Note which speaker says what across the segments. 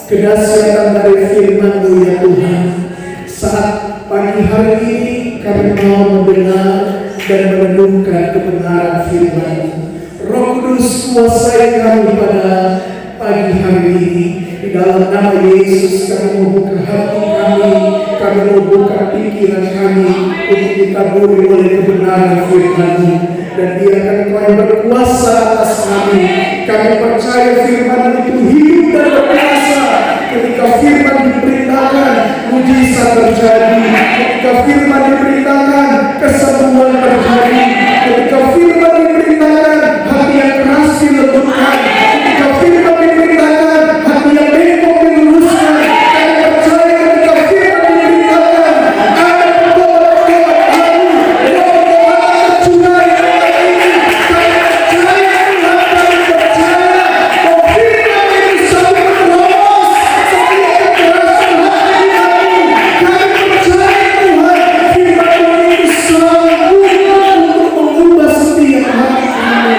Speaker 1: kedahsyatan dari firman-Mu ya Tuhan. Saat pagi hari ini kami mau mendengar dan merenungkan kebenaran firman-Mu. Roh Kudus kuasai kami pada pagi hari ini. Di dalam nama Yesus kami membuka hati kami membuka pikiran kami untuk ditaburi oleh kebenaran firman-Mu. Dan biarkan Kau yang berkuasa atas kami. Kami percaya firman itu hidup dan berkuasa. Ketika firman diberitakan, mujizat terjadi. Ketika firman diberitakan, kesembuhan terjadi. Ketika firman diberitakan, hati yang keras dilembutkan. Ketika firman diberitakan, hati yang bengkok diluruskan. Kami percaya ketika firman diberitakan, ada doa-doa baru, doa-doa tercurah yang hari ini. Kami percaya Tuhan, kami percaya bahwa firman itu selalu menerobos setiap kekerasan hati kami. Kami percaya Tuhan, firman itu sanggup untuk mengubah setiap hati kami.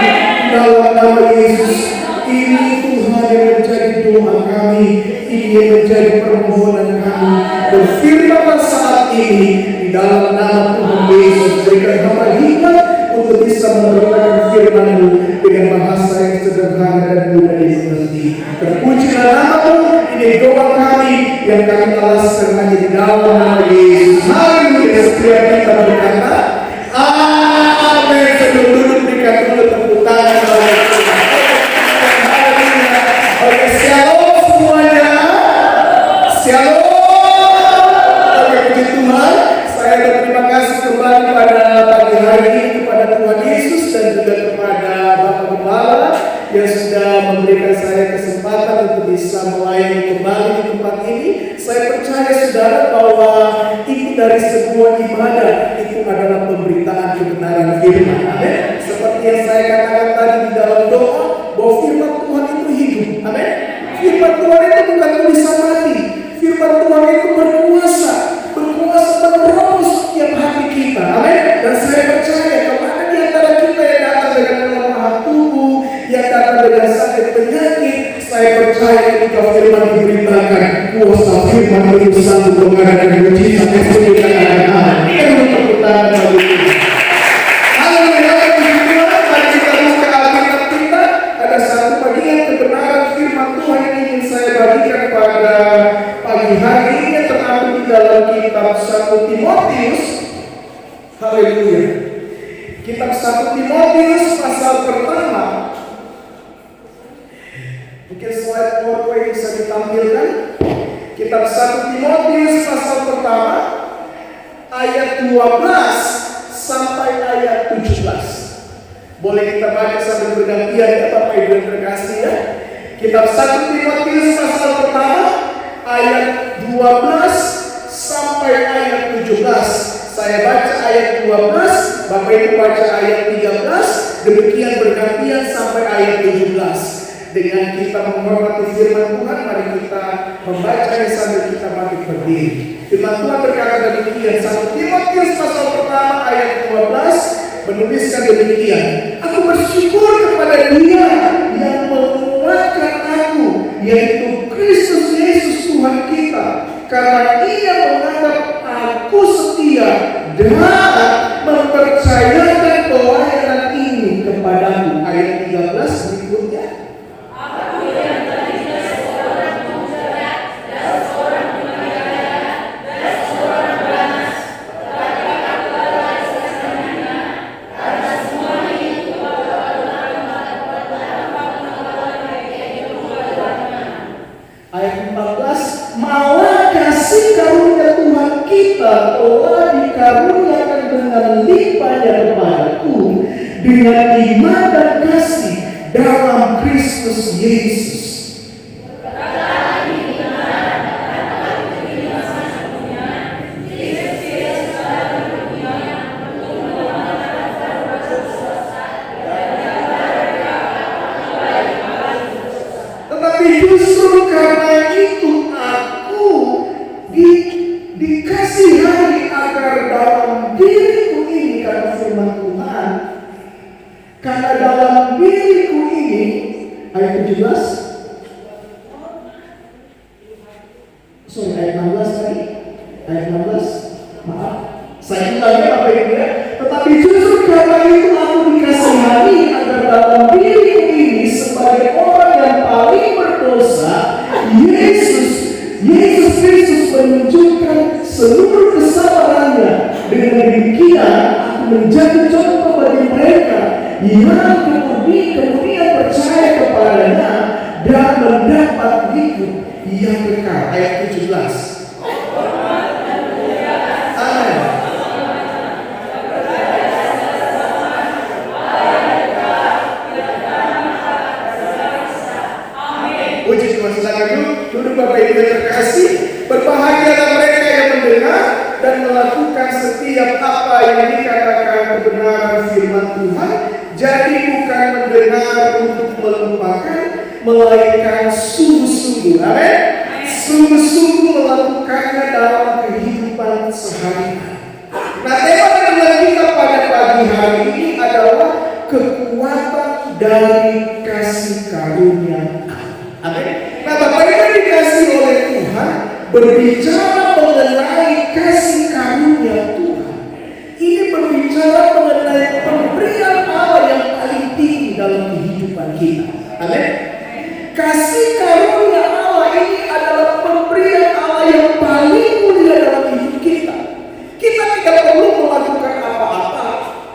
Speaker 1: Dalam nama Yesus, ini Tuhan yang menjadi doa kami, ini yang menjadi permohonan kami. Berfirmanlah saat ini di dalam nama Tuhan Yesus. Berikan hamba hikmat untuk bisa menerangkan firman-Mu dengan bahasa yang sederhana dan mudah dimengerti. Terpujilah nama-Mu, ini doa kami yang kami alaskan hanya di dalam nama Yesus. Haleluya. Setiap kita berkata amin. Sebelum duduk berikan dulu tepuk tangan kepada Tuhan. Haleluya. Oke, shalom semuanya. Shalom. Oke, puji Tuhan. Saya berterima kasih kembali pada pagi hari ini kepada Tuhan Yesus dan juga kepada Bapak Gembala yang sudah memberikan saya kesempatan untuk bisa melayani kembali di tempat ini. Saya percaya saudara bahwa inti dari sebuah ibadah itu adalah pemberitaan kebenaran firman. Amin. Seperti yang saya katakan tadi di dalam doa, bahwa firman Tuhan itu hidup. Amin. Firman Tuhan itu bukan tulisan mati. Firman Tuhan itu berkuasa menerobos setiap hati kita. Amin. Dan saya percaya kalau ada di antara kita yang datang dengan kelemahan tubuh, yang datang dengan sakit penyakit, saya percaya ketika firman diberitakan, kuasa firman itu sanggup mengadakan mujizat yang sedemikian ada. Ini untuk pertanyaan bagi kita. Haleluya. Mari kita buka Alkitab kita. Ada satu bagian kebenaran firman Tuhan yang ingin saya bagikan pada pagi hari ini yang terdapat di dalam kitab 1 Timotius. Haleluya. Kitab 1 Timotius pasal pertama. Mungkin slide PowerPoint bisa ditampilkan. Kitab 1 Timotius pasal pertama ayat 12 sampai ayat 17. Boleh kita baca sambil bergantian ya Bapak Ibu yang terkasih ya. Kitab 1 Timotius pasal pertama ayat 12 sampai ayat 17. Saya baca ayat 12, Bapak Ibu baca ayat 13, demikian bergantian sampai ayat 17. Dengan kita menghormati firman Tuhan, mari kita membacanya sambil kita bangkit berdiri. Firman Tuhan berkata demikian, 1 Timotius pasal pertama ayat 12 menuliskan demikian. Aku bersyukur kepada Dia yang menguatkan aku, yaitu Kristus Yesus Tuhan kita, karena Ia menganggap aku setia dan mempercayakan pelayanan ini kepadamu. Ayat 13 berikutnya. dikaruniakan dengan limpahnya kepadaku dengan iman dan kasih dalam Kristus Yesus. Tetapi justru karena itu aku dikasihani agar dalam diriku ini, karena firman Tuhan, karena dalam diriku ini, ayat 17, ayat 16 tadi, ayat 16, maaf, saya ulangi Bapak Ibu ya. Tetapi justru karena itu aku dikasihani agar dalam diriku ini sebagai orang yang paling berdosa, Yesus Kristus menunjukkan seluruh kesabarannya. Dengan demikian aku menjadi contoh bagi mereka yang kemudian percaya kepadanya dan mendapat hidup yang kekal. Ayat 17. Puji Tuhan, silakan duduk Bapak Ibu yang terkasih. Berbahagialah mereka yang mendengar dan melakukan setiap apa yang dikatakan kebenaran firman Tuhan. Jadi bukan mendengar untuk melupakan, melainkan sungguh-sungguh, amin, sungguh-sungguh melakukannya dalam kehidupan sehari-hari. Nah, tema renungan kita pada pagi hari ini adalah kekuatan dari kasih karunia. Amin. Nah, Bapak Ibu dikasih oleh Tuhan, berbicara mengenai kasih karunia Tuhan. Ini berbicara mengenai pemberian Allah yang paling tinggi dalam kehidupan kita. Amin. Kasih karunia Allah ini adalah pemberian Allah yang paling mulia dalam hidup kita. Kita tidak perlu melakukan apa-apa.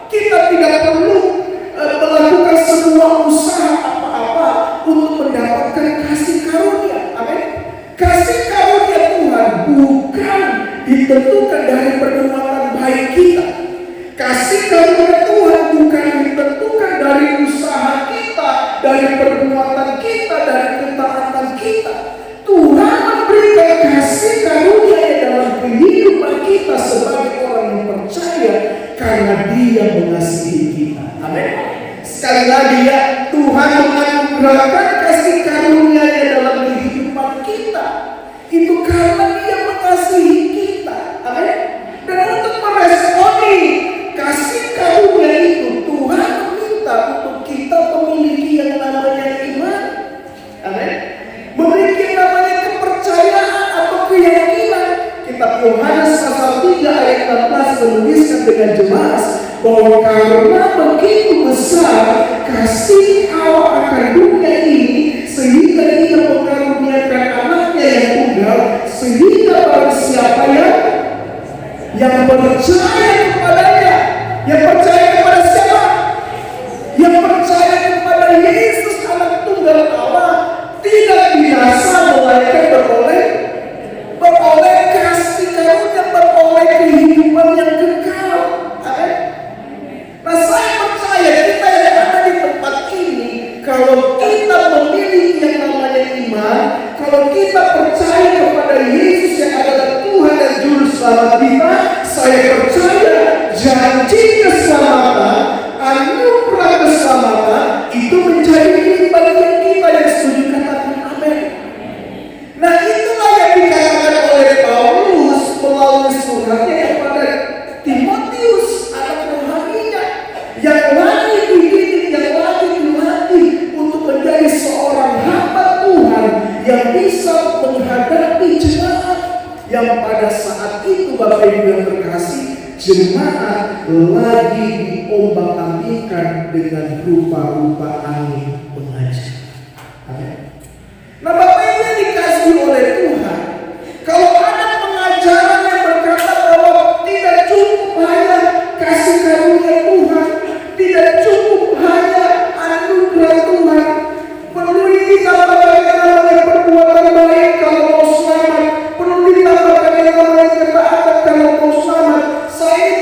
Speaker 1: Kita tidak perlu melakukan sebuah usaha apa-apa untuk mendapatkan kasih karunia. Amin. Kasih karunia Tuhan bukan ditentukan dari perbuatan baik kita. Kasih karunia Tuhan bukan ditentukan dari usaha kita, dari perbuatan kita, dari ketaatan kita. Tuhan memberikan kasih karunia dalam kehidupan kita sebagai orang yang percaya karena Dia mengasihi kita. Amin. Sekali lagi ya, Tuhan menganugerahkan kasih karunia-Nya dalam kehidupan kita. Itu karena Dia mengasihi kita. Amin. Dan untuk meresponi kasih karunia itu, Tuhan meminta untuk kita memiliki yang namanya iman. Amin. Memiliki namanya kepercayaan atau keyakinan. Kitab Yohanes pasal 3 ayat 16 menuliskan dengan jelas bahwa karena begitu besar kasih Allah akan dunia ini, sehingga Dia mengaruniakan anaknya yang tunggal, sehingga barang siapa yang percaya kepadanya, yang percaya kepada siapa? Yang percaya kepada Yesus anak tunggal Allah, tidak binasa melainkan beroleh kasih karunia, beroleh kehidupan yang kekal. Amin. Nah, saya percaya kita yang ada di tempat ini, kalau kita memiliki yang namanya iman, kalau kita percaya kepada Yesus yang adalah Tuhan dan Juru Selamat kita, saya percaya janji keselamatan, anugerah keselamatan itu menjadi milik bagian kita yang setuju katakan amin. Nah, itulah yang dikatakan oleh Paulus melalui suratnya kepada Timotius, anak rohaninya, yang lagi dididik, yang lagi dilatih untuk menjadi seorang hamba Tuhan yang bisa menghadapi jemaat yang pada saat itu, Bapak Ibu yang terkasih, jemaat lagi diombang-ambingkan dengan rupa-rupa angin mengajak. Amin. Nah, Bapak Ibu yang dikasih oleh Tuhan, kalau ada pengajaran yang berkata bahwa tidak cukup hanya kasih karunia Tuhan, tidak cukup hanya anugerah Tuhan, perlu ditambahkan yang namanya perbuatan baik kalau mau selamat, perlu ditambahkan yang namanya ketaatan kalau mau selamat. Saya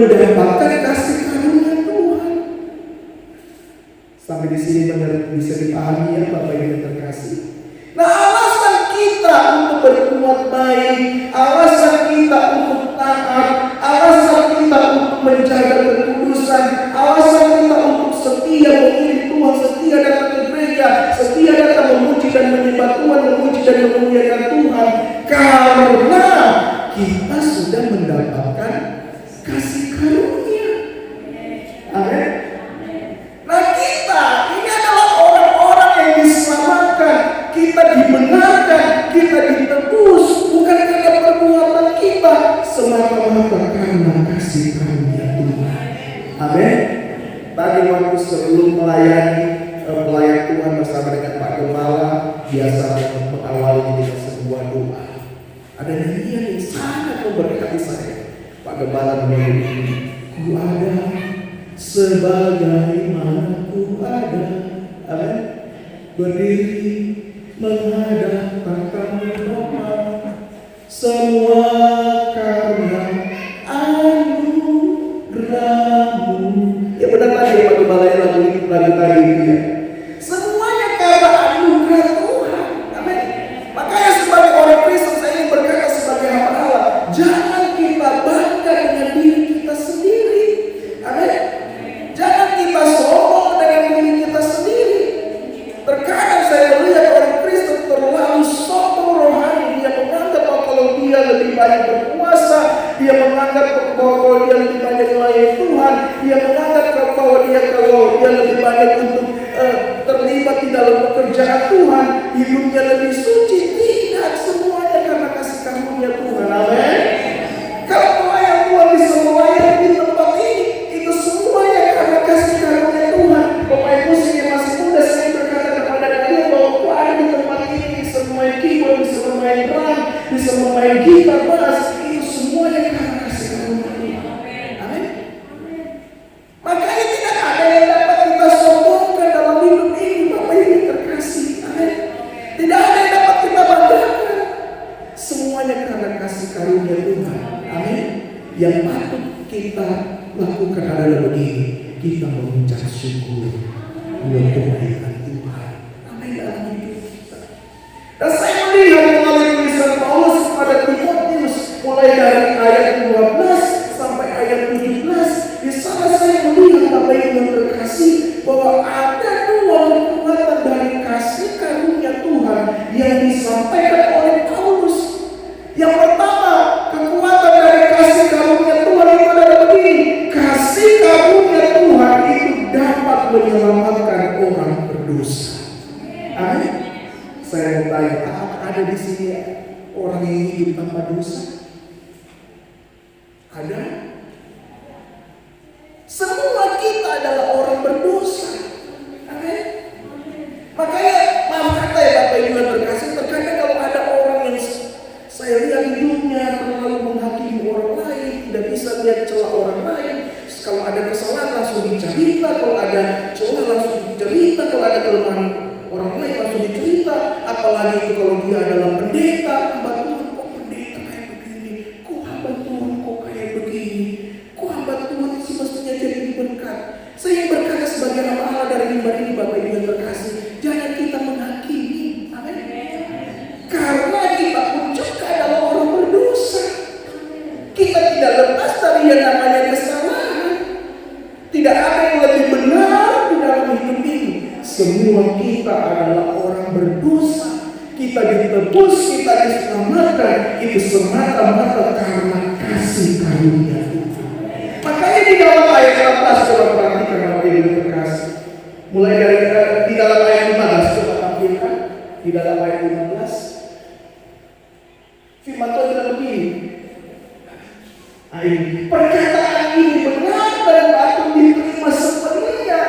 Speaker 1: mendapatkan kasih karunia Tuhan. Sampai di sini benar bisa dipahami ya Bapak Ibu terkasih. Nah, alasan kita untuk berbuat baik, alasan kita untuk taat, alasan kita untuk menjaga kekudusan, alasan kita untuk setia memilih Tuhan, setia datang ke gereja, setia datang memuji dan menyembah Tuhan, memuji dan memuliakan Tuhan, karena kita sudah mendapatkan kasih karunia. Amin. Nah, kita ini adalah orang-orang yang diselamatkan, kita dibenarkan, kita ditebus bukan karena perbuatan kita, semata-mata karena kasih karunia Tuhan. Amin. Tadi waktu sebelum melayani pelayan Tuhan bersama dengan Pak Gembala, biasa mengawali dengan sebuah doa. Ada nyanyian yang sangat memberkati saya. Pak Gembala menyanyi, ku ada sebagaimana ku ada. Amin. Berdiri menghadap tahta Roma, semua karena anugerah-Mu. Ya benar tadi Pak Gembala yang lagu tadi ya. Semuanya karena anugerah Tuhan. Amin. Makanya sebagai orang Kristen saya ingin berkata sebagai hamba Allah, jangan kita bangga dengan diri kita sendiri. Amin. Jangan kita sombong dengan diri kita sendiri. Terkadang saya melihat orang Kristen terlalu sombong rohani. Dia menganggap kalau dia lebih banyak berpuasa, dia menganggap bahwa dia lebih banyak melayani Tuhan, dia menganggap bahwa dia lebih banyak untuk terlibat di dalam pekerjaan Tuhan, hidupnya lebih suci. Tidak, semuanya karena kasih karunia Tuhan. Amin. Kalau pelayan Tuhan bisa melayani di tempat ini, itu semuanya karena kasih karunia Tuhan. Bapak Ibu yang masih muda, saya berkata kepada kalian bahwa aku ada di tempat ini, bisa memain keyboard, bisa memain drum, bisa memain gitar, bass, itu semuanya karena kasih karunia Tuhan. Amin. Makanya tidak ada yang dapat kita sombongkan dalam hidup ini, Bapak Ibu terkasih. Amin. Tidak ada yang dapat kita banggakan. Semuanya karena kasih karunia Tuhan. Amin. Yang patut kita lakukan adalah begini, kita mengucap syukur buat kebaikan Tuhan. Amin dalam hidup kita. Dan saya melihat melalui tulisan Paulus kepada Timotius, mulai dari ayat 12 sampai ayat 17, di sana saya melihat Bapak Ibu yang terkasih bahwa ada dua kekuatan dari kasih karunia Tuhan yang disampaikan oleh Paulus. Yang pertama, kekuatan dari kasih karunia Tuhan itu adalah begini: kasih karunia Tuhan itu dapat menyelamatkan orang berdosa. Amin. Saya mau tanya, apakah ada di sini orang yang hidup tanpa dosa? Ada? Semua kita adalah orang berdosa. Amin. Makanya maaf kata ya Bapak Ibu yang terkasih, terkadang kalau ada orang yang saya lihat hidupnya terlalu menghakimi orang lain, tidak bisa lihat celah orang lain. Kalau ada kesalahan langsung dicerita, kalau ada celah langsung dicerita, kalau ada kelemahan orang lain langsung dicerita. Apalagi itu kalau dia adalah pendeta, hamba Tuhan kok pendeta kayak begini, kok hamba Tuhan kok kayak begini, kok hamba Tuhan sih mestinya jadi berkat. Saya berkata sebagai hamba Allah dari mimbar ini, Bapak Ibu yang terkasih, jangan kita menghakimi. Amin. Karena kita pun juga adalah orang berdosa. Kita tidak lepas dari yang namanya kesalahan. Tidak ada yang lebih benar di dalam hidup ini. Semua kita adalah orang berdosa. Kita ditebus, kita diselamatkan, itu semata-mata karena kasih karunia Tuhan. Makanya di dalam ayat 18 coba perhatikan Bapak Ibu terkasih. Mulai dari di dalam ayat 15 coba tampilkan. Di dalam ayat 15 firman Tuhan bilang begini. Perkataan ini benar dan patut diterima sepenuhnya.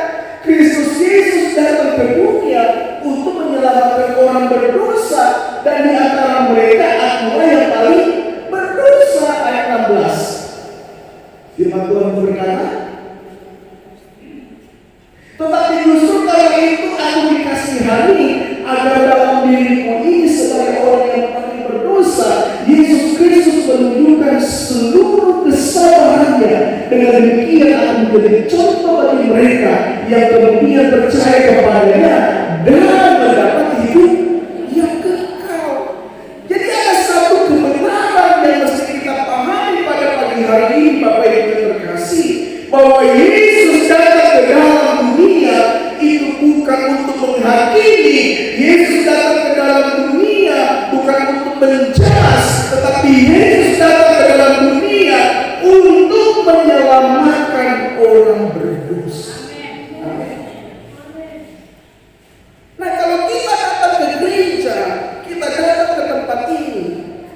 Speaker 1: Kristus Yesus datang ke dunia untuk menyelamatkan orang berdosa, dan di antara mereka akulah yang paling berdosa. Ayat 16. Firman Tuhan berkata, tetapi justru karena itu aku dikasihani, agar dalam diriku ini sebagai orang yang paling berdosa, Yesus Kristus menunjukkan seluruh kesabaran kuasanya. Dengan demikian akan menjadi contoh bagi mereka yang kemudian percaya kepadanya dan mendapat hidup yang kekal. Jadi ada satu kebenaran yang mesti kita pahami pada pagi hari ini, Bapak Ibu yang terkasih, bahwa Yesus datang ke dalam dunia itu bukan untuk menghakimi. Yesus datang ke dalam dunia bukan untuk menjelas, tetapi Yesus datang ke dalam dunia untuk menyelamatkan orang berdosa. Amin. Nah, kalau kita datang ke gereja, kita datang ke tempat ini,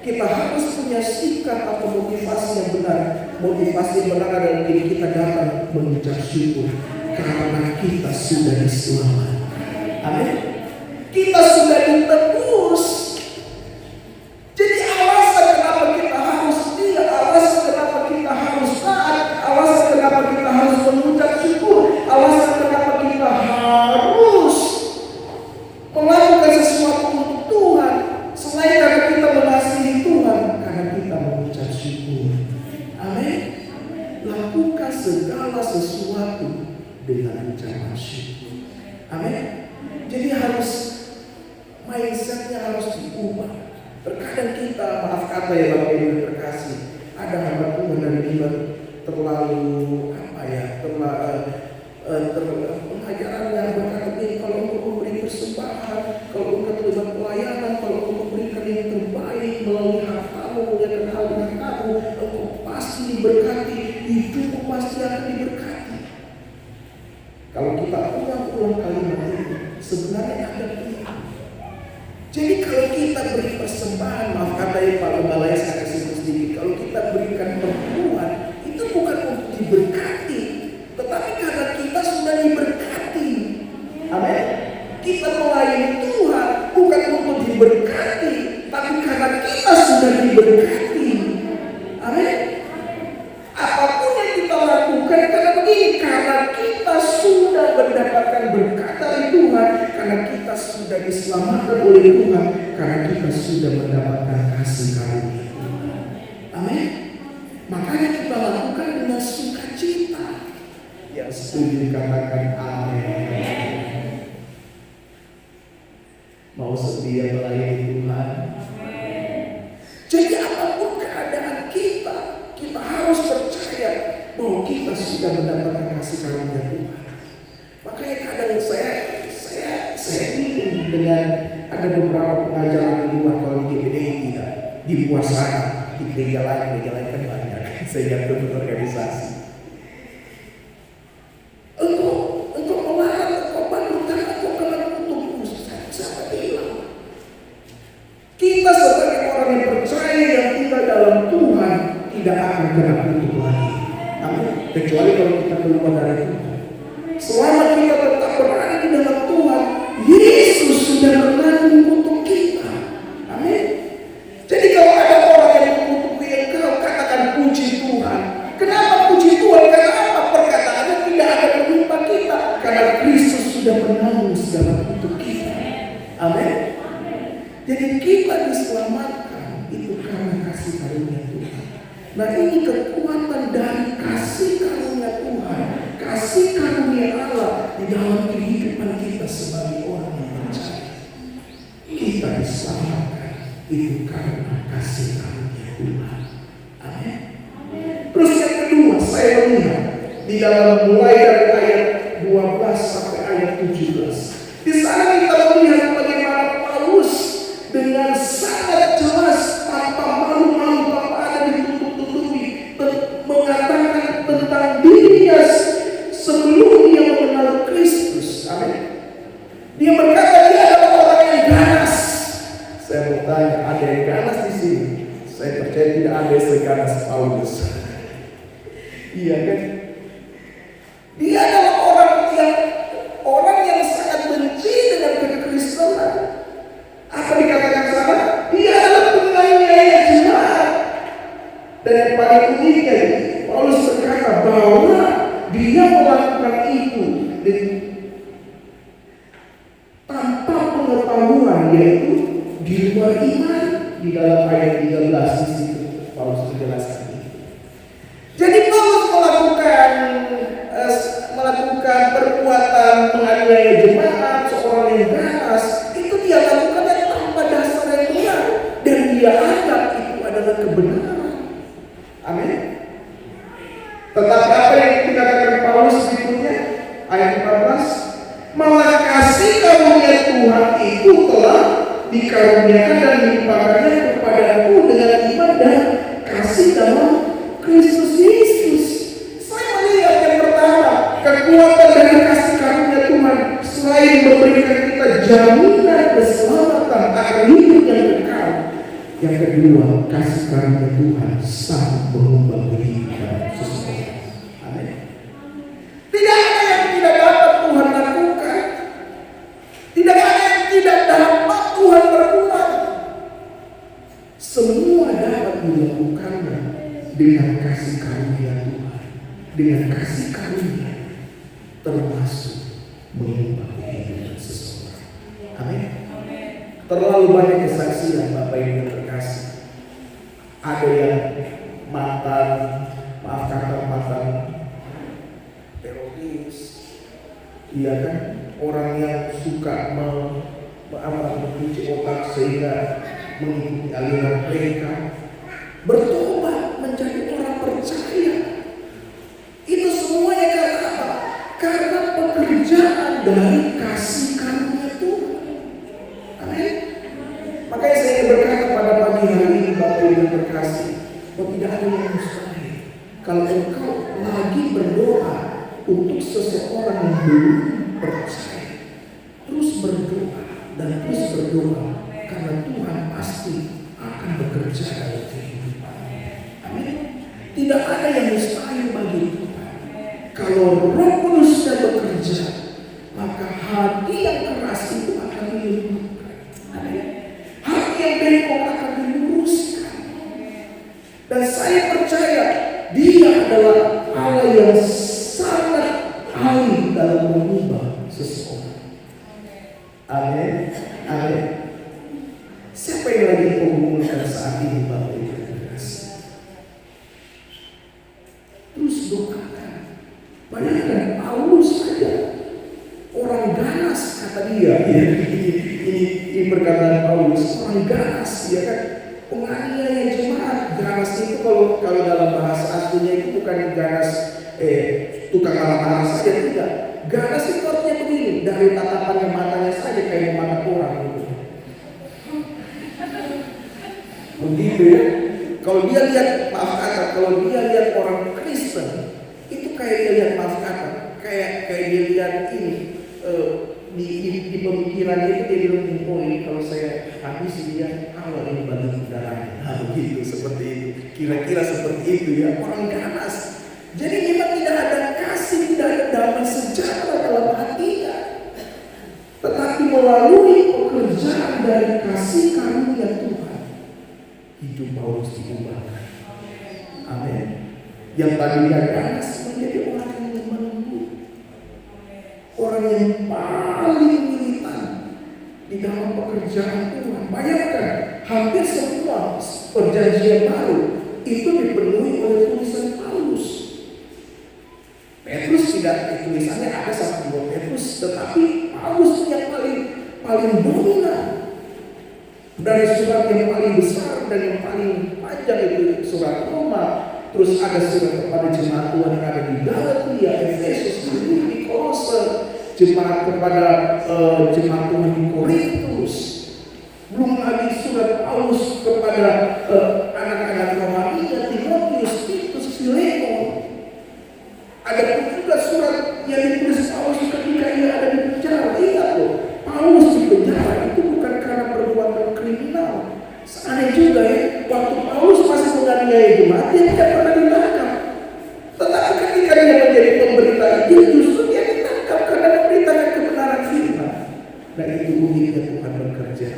Speaker 1: kita harus punya sikap atau motivasi yang benar. Motivasi yang benar adalah diri kita datang mengucap syukur karena kita sudah diselamatkan. Amin. Kita sudah ditebus. Jadi alasan kenapa kita harus setia, alasan kenapa kita harus taat, alasan kenapa kita harus mengucap syukur, alasan kenapa kita harus melakukan sesuatu untuk Tuhan, selain karena kita mengasihi Tuhan, karena kita mengucap syukur. Amin. Lakukan segala sesuatu dengan ucapan syukur. Amin. Jadi harus mindsetnya harus diubah. Terkadang kita, maaf kata ya Bapak Ibu terkasih, ada hamba Tuhan dan dia terlalu pengajaran yang berkata ini, kalau engkau memberi persembahan, kalau engkau terlibat pelayanan, kalau engkau memberikan yang terbaik melalui hartamu, memuliakan hartamu, engkau pasti diberkati, hidupmu pasti akan diberkati. Kalau kita ulang kalimat ini, sebenarnya ada pilihan. Jadi kalau kita beri persembahan, maaf kata ya Pak Gembala, saya kasih sedikit, kalau kita berikan perpuluhan, itu bukan untuk diberkati, tetapi karena kita sudah diberkati. Amin. Kita melayani Tuhan bukan untuk diberkati, tapi karena kita sudah diberkati. Amin. Apapun yang kita lakukan, karena begini, karena kita sudah mendapatkan berkat dari Tuhan, karena kita sudah diselamatkan oleh Tuhan, karena kita sudah mendapatkan kasih karunia Tuhan. Amin. Makanya kita lakukan dengan sukacita. Yang setuju katakan amin. Mau setia melayani Tuhan. Jadi apapun keadaan kita, kita harus percaya bahwa kita sudah mendapatkan kasih karunia Tuhan. Makanya kadang saya ingin dengan ada beberapa pengajaran di luar, kalau di GBDI tidak dipuasakan, di gereja lain kan banyak. Saya ikut organisasi. Untuk melarang korban utama korban untuk siapa bilang? Kita sebagai orang yang percaya yang tinggal dalam Tuhan tidak akan kena kutuk lagi. Amin. Kecuali kalau kita keluar dari Tuhan. Selama kita tetap berada di dalam Tuhan, Yesus sudah menanggung kutuk kita. Amin. Jadi kalau ada orang yang mengutuk engkau, katakan puji Tuhan. Kenapa puji Tuhan? Karena apa? Perkataannya tidak ada menimpa kita, karena Kristus sudah menanggung segala kutuk kita. Amin. Jadi kita diselamatkan itu karena kasih karunia Tuhan. Nah, ini kekuatan dari kasih karunia Tuhan, kasih karunia Allah di dalam kehidupan kita sebagai orang yang percaya. Kita diselamatkan itu karena kasih karunia Tuhan. Amin. Terus yang kedua, saya melihat di dalam mulai dari ayat 12 sampai ayat 17. Di sana kita melihat bagaimana Paulus dengan sangat jelas, tanpa malu-malu, tanpa ada ditutup-tutupi, mengatakan tentang dirinya sebelum dia mengenal Kristus. Amin. Dia berkata dia adalah orang yang ganas. Saya mau tanya, ada yang ganas di sini? Saya percaya tidak ada yang seganas Paulus. Iya kan? Dia adalah orang yang sangat benci dengan kekristenan. Apa dikatakan sana? Dia adalah penganiaya jemaat. Dan yang paling uniknya, Paulus berkata bahwa dia melakukan itu tanpa pengetahuan, yaitu di luar iman. Di dalam ayat 13 di situ Paulus menjelaskan itu. Jadi Paulus Tetapi apa yang dikatakan Paulus berikutnya? Ayat 14, malah kasih karunia Tuhan itu telah dikaruniakan dan dilimpahkannya kepadaku dengan iman dan kasih dalam Kristus Yesus. Saya melihat yang pertama, kekuatan dari kasih karunia Tuhan selain memberikan kita jaminan keselamatan akan hidup yang kekal. Yang kedua, kasih karunia Tuhan sangat mengubah kehidupan seseorang. Amin. Tidak ada yang tidak dapat Tuhan lakukan. Tidak ada yang tidak dapat Tuhan berbuat. Semua dapat dilakukannya dengan kasih karunia Tuhan. Dengan kasih karunia termasuk mengubah kehidupan seseorang. Amin. Terlalu banyak kesaksian Bapak Ibu yang terkasih. Ada yang mantan teroris, iya kan, orang yang suka mencuci otak sehingga mengikuti aliran mereka, bertobat menjadi orang percaya. Itu semuanya karena apa? Karena pekerjaan dari kasih karunia Tuhan. Amin. Makanya saya berkata pada pagi hari ini Bapak Ibu yang terkasih, bahwa tidak ada yang mustahil. Kalau engkau lagi berdoa untuk seseorang yang belum percaya, terus berdoa dan terus berdoa, karena Tuhan pasti akan bekerja dalam kehidupan. Amin. Tidak ada yang mustahil bagi Tuhan. Kalau Roh Kudus sudah bekerja, maka hati yang keras itu akan dilembutkan. Amin. Hati yang bengkok akan diluruskan. Dan saya percaya Dia adalah Allah yang sangat ahli dalam mengubah seseorang. Amin. Amin. Siapa yang lagi mengumpulkan saat ini Bapak Ibu yang terkasih? Terus doakan. Bayangkan Paulus saja, orang ganas kata dia. Ini perkataan Paulus, orang ganas, ya kan? Penganiaya jemaat. Ganas itu kalau dalam bahasa aslinya itu bukan ganas tukang marah-marah saja, tidak. Ganas itu artinya begini, dari tatapannya matanya saja kayak mata orang gitu. Begitu ya. Kalau dia lihat, maaf kata, kalau dia lihat orang Kristen, itu kayak dia lihat, maaf kata, kayak dia lihat ini di pemikirannya itu dia bilang, oh ini kalau saya habisi dia, Allah ini bagi darahnya. Nah begitu, seperti itu. Kira-kira seperti itu ya, orang ganas. Jadi memang tidak ada kasih, tidak ada damai sejahtera dalam hatinya. Tetapi melalui pekerjaan dari kasih karunia Tuhan, hidup Paulus diubahkan. Amin. Yang tadinya ganas menjadi orang yang menunggu, orang yang paling militan di dalam pekerjaan Tuhan. Bayangkan, hampir semua perjanjian baru itu dipenuhi oleh tulisan Paulus. Petrus tidak, tulisannya ada sama dua Petrus, tetapi Paulus yang paling dominan. Dari surat yang paling besar dan yang paling panjang itu surat Roma, terus ada surat kepada jemaat Tuhan yang ada di Galatia, Efesus, Filipi, Kolose, jemaat kepada jemaat Tuhan di Korintus. Belum lagi surat Paulus kepada anak-anak Romawi, Timotius, Titus, Filemon. Ada pun juga surat yang ditulis Paulus ketika ia ada di penjara. Ingat loh, Paulus di penjara itu bukan karena perbuatan kriminal. Aneh juga ya, waktu Paulus masih menganiaya jemaat, dia tidak pernah ditangkap. Tetapi ketika dia menjadi pemberita Injil, justru dia ditangkap karena memberitakan kebenaran firman. Dan itu uniknya Tuhan bekerja.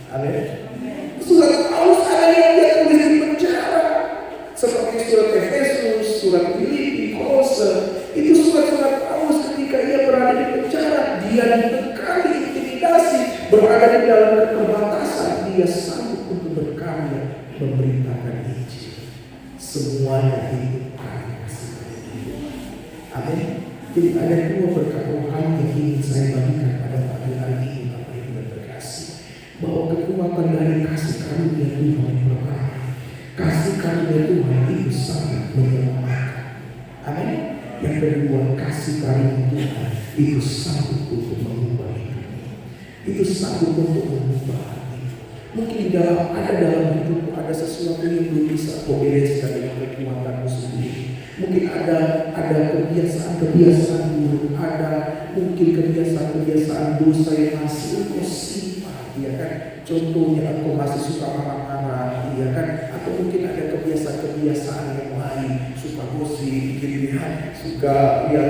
Speaker 1: Amin. Surat Paulus ada yang dia tulis di penjara, seperti surat Efesus, surat Filipi, Kolose. Itu surat-surat Paulus ketika ia berada di penjara, dia ditekan, diintimidasi, berada di dalam keterbatasan, dia sanggup untuk berkarya, memberitakan Injil. Semuanya itu karena kasih karunia. Amin. Jadi ada dua berkat rohani yang ingin saya bagikan pada pagi hari ini, Bapak Ibu yang terkasih, bahwa kekuatan dari kasih karunia Tuhan yang pertama, kasih karunia Tuhan itu sangat menyelamatkan. kasih karunia Tuhan itu sanggup untuk mengubah hidup. Itu sanggup untuk mengubah hati. Mungkin dalam hidupmu ada sesuatu yang belum bisa kau bereskan dengan kekuatanmu sendiri. Mungkin ada kebiasaan buruk, ada mungkin kebiasaan dosa yang masih engkau simpan, ya kan? Contohnya engkau masih suka marah-marah, ya kan? Atau mungkin ada kebiasaan yang lain, suka gosip,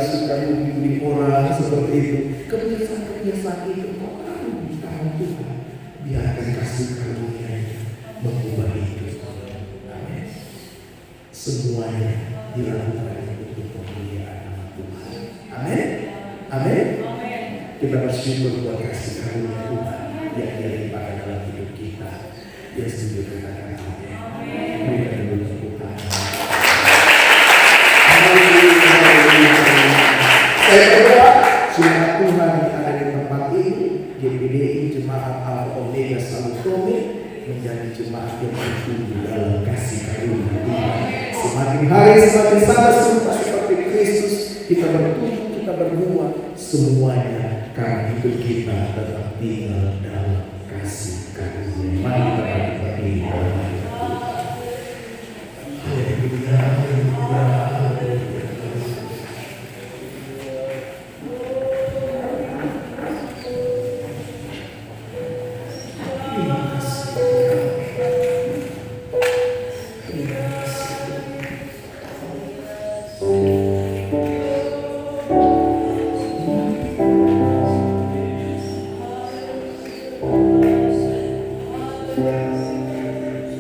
Speaker 1: suka menghubungi orang seperti itu. Kebiasaan itu kau harus ditahan Tuhan. Biarkan kasih karunia mengubah hidup. Amin. Semuanya dilakukan untuk kemuliaan nama Tuhan. Amin. Amin. Kita bersyukur buat kasih karunia Tuhan yang dia limpahkan dalam hidup kita. Dia sendiri katakan amin. Berikan dulu Tuhan. Saya berdoa jemaat Tuhan yang ada di tempat ini, GPDI Jemaat Alpha Omega Salud Tome, menjadi jemaat yang bertumbuh dalam kasih karunia Tuhan. Semakin hari semakin sama seperti Kristus, kita bertumbuh, kita berbuah, semuanya karena hidup kita tetap tinggal dalam kasih karunia. Mari kita berdiri dalam hadirat Tuhan. Haleluya, haleluya, haleluya.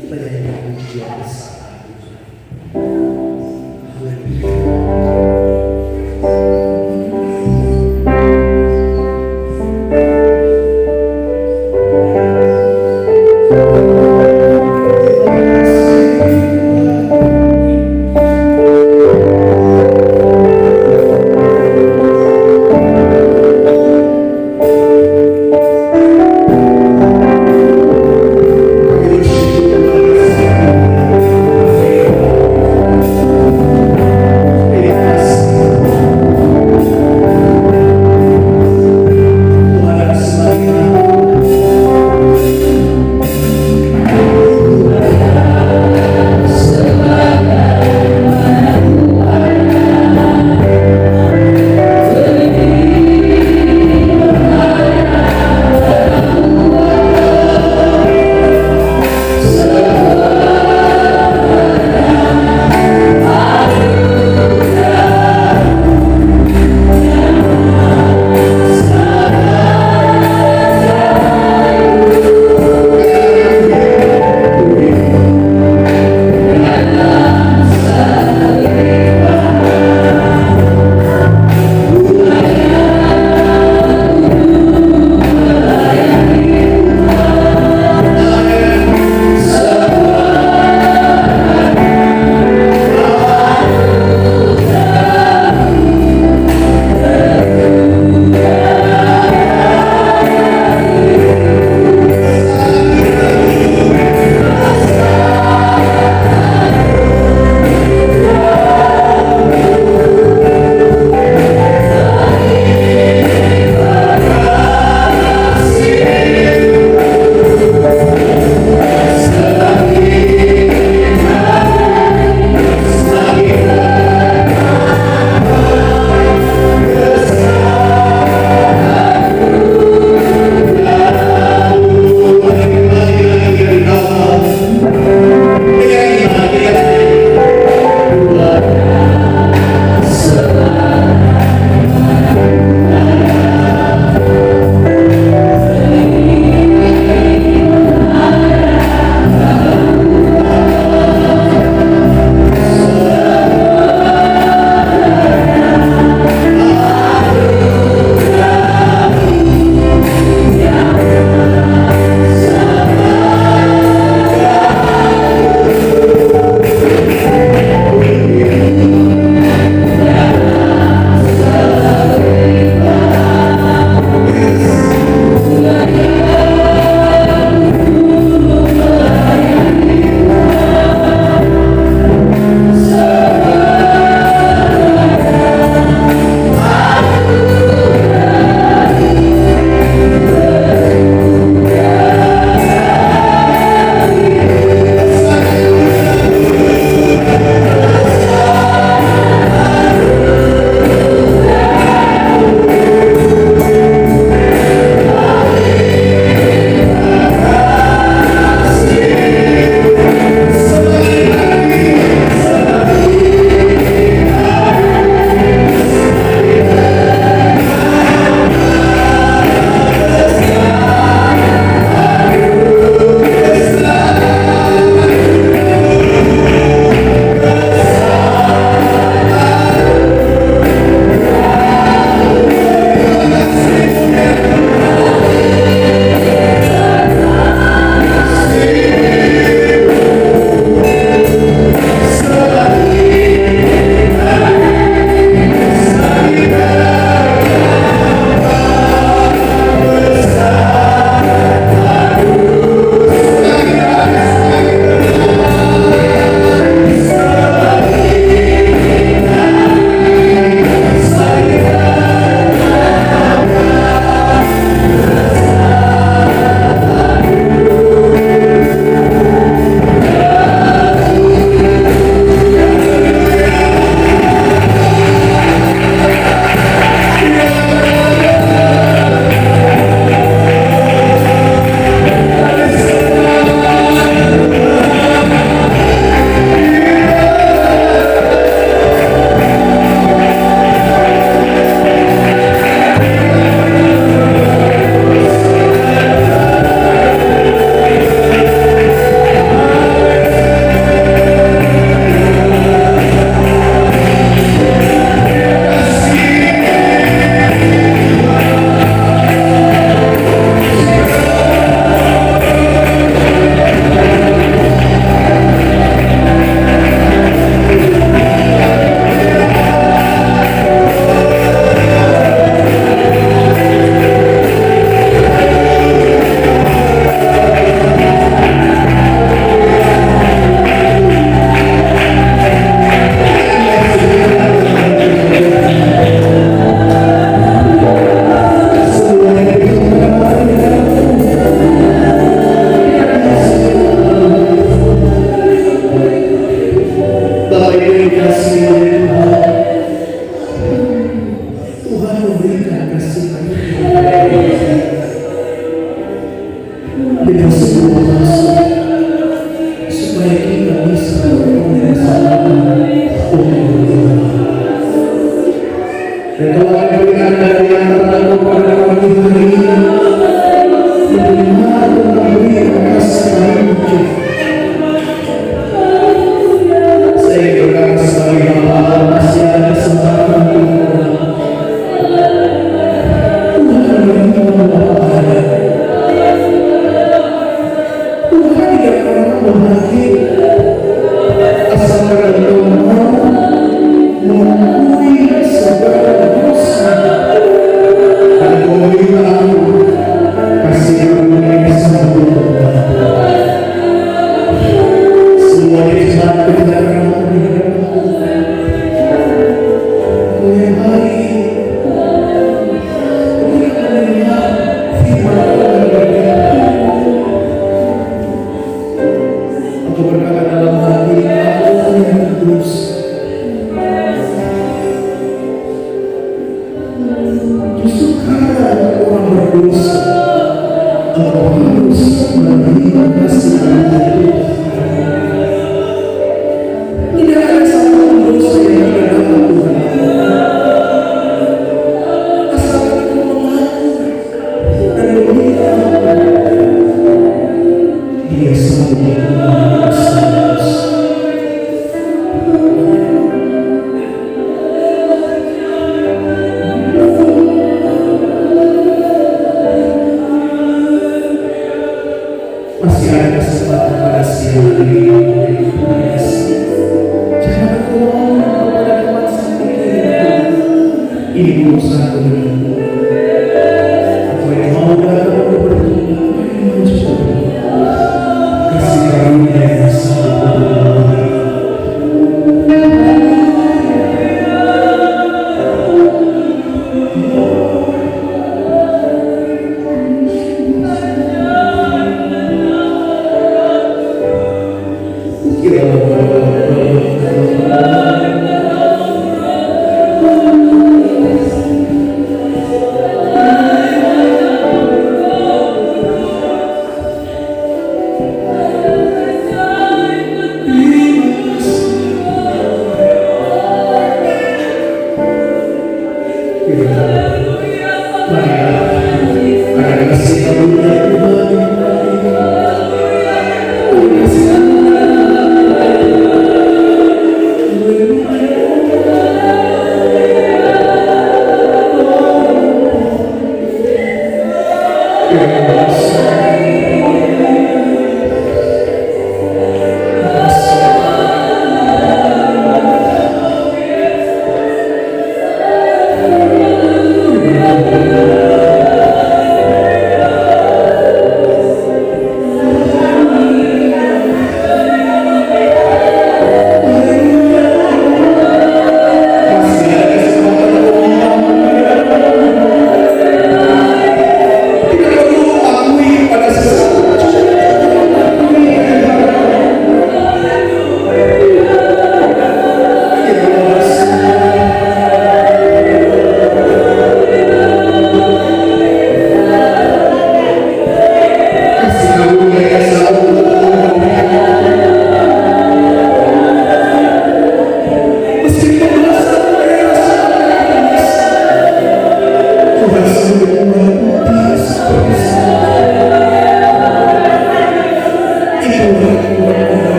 Speaker 1: Kita Bapak Ibu yang dikasihi oleh Tuhan,